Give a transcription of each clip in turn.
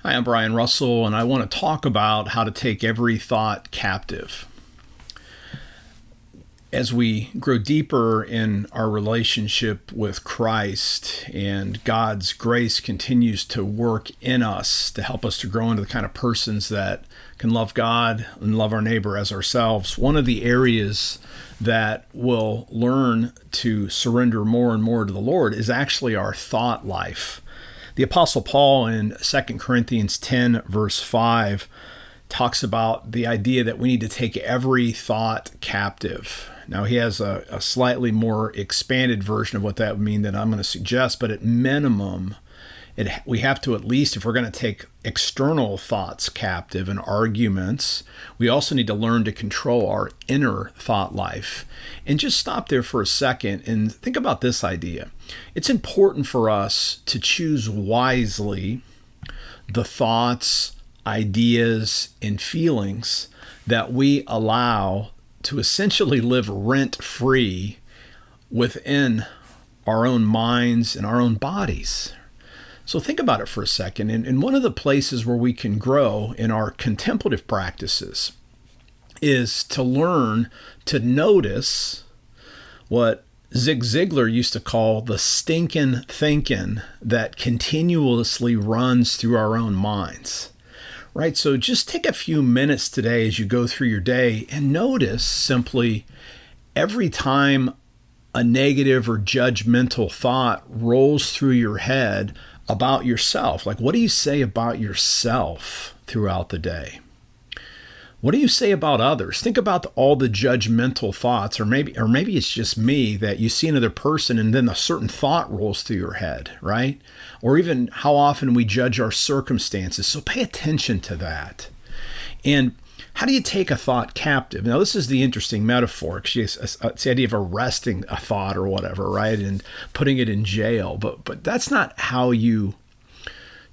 Hi, I'm Brian Russell, and I want to talk about how to take every thought captive. As we grow deeper in our relationship with Christ and God's grace continues to work in us to help us to grow into the kind of persons that can love God and love our neighbor as ourselves, one of the areas that we'll learn to surrender more and more to the Lord is actually our thought life. The Apostle Paul in 2 Corinthians 10, verse 5, talks about the idea that we need to take every thought captive. Now, he has a slightly more expanded version of what that would mean that I'm going to suggest, but at minimum, we have to at least, if we're going to take external thoughts captive and arguments, we also need to learn to control our inner thought life. And just stop there for a second and think about this idea. It's important for us to choose wisely the thoughts, ideas, and feelings that we allow to essentially live rent-free within our own minds and our own bodies. So think about it for a second. And one of the places where we can grow in our contemplative practices is to learn to notice what Zig Ziglar used to call the stinking thinking that continuously runs through our own minds. Right? So just take a few minutes today as you go through your day and notice simply every time a negative or judgmental thought rolls through your head about yourself. Like, what do you say about yourself throughout the day? What do you say about others? Think about all the judgmental thoughts, or maybe it's just me that you see another person and then a certain thought rolls through your head, right? Or even how often we judge our circumstances. So pay attention to that. And how do you take a thought captive? Now, this is the interesting metaphor, because it's the idea of arresting a thought or whatever, right? And putting it in jail. But that's not how you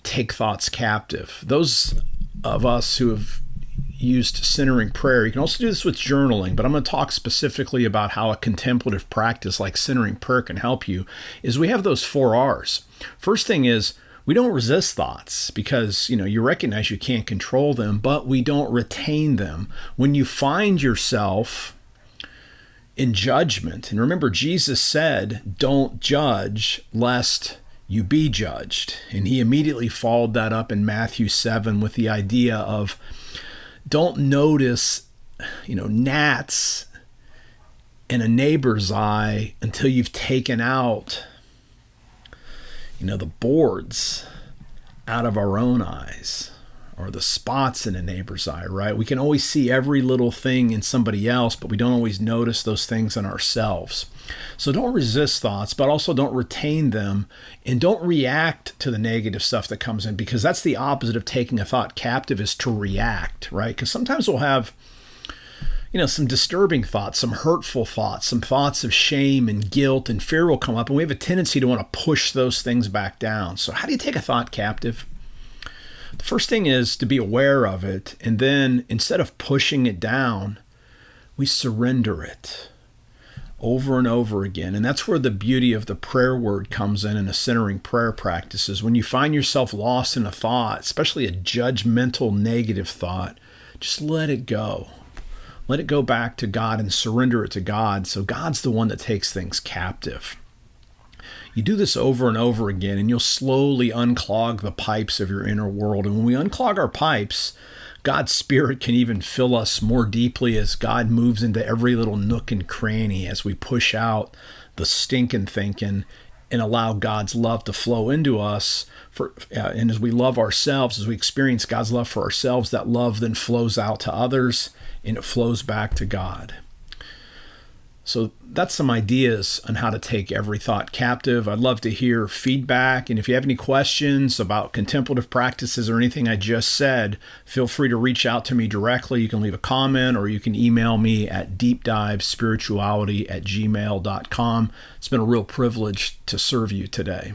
take thoughts captive. Those of us who have used centering prayer, you can also do this with journaling, but I'm going to talk specifically about how a contemplative practice like centering prayer can help you, is we have those 4 R's. First thing is, we don't resist thoughts because, you recognize you can't control them, but we don't retain them. When you find yourself in judgment, and remember, Jesus said, don't judge lest you be judged. And he immediately followed that up in Matthew 7 with the idea of don't notice, gnats in a neighbor's eye until you've taken out the boards out of our own eyes, or the spots in a neighbor's eye, right? We can always see every little thing in somebody else, but we don't always notice those things in ourselves. So don't resist thoughts, but also don't retain them, and don't react to the negative stuff that comes in, because that's the opposite of taking a thought captive, is to react, right? Because sometimes we'll have some disturbing thoughts, some hurtful thoughts, some thoughts of shame and guilt and fear will come up, and we have a tendency to want to push those things back down. So how do you take a thought captive? The first thing is to be aware of it, and then instead of pushing it down, we surrender it over and over again. And that's where the beauty of the prayer word comes in a centering prayer practice, is when you find yourself lost in a thought, especially a judgmental negative thought, just let it go. Let it go back to God and surrender it to God. So God's the one that takes things captive. You do this over and over again, and you'll slowly unclog the pipes of your inner world. And when we unclog our pipes, God's Spirit can even fill us more deeply as God moves into every little nook and cranny as we push out the stinking thinking and allow God's love to flow into us. And as we love ourselves, as we experience God's love for ourselves, that love then flows out to others, and it flows back to God. So that's some ideas on how to take every thought captive. I'd love to hear feedback. And if you have any questions about contemplative practices or anything I just said, feel free to reach out to me directly. You can leave a comment, or you can email me at deepdivespirituality@gmail.com. It's been a real privilege to serve you today.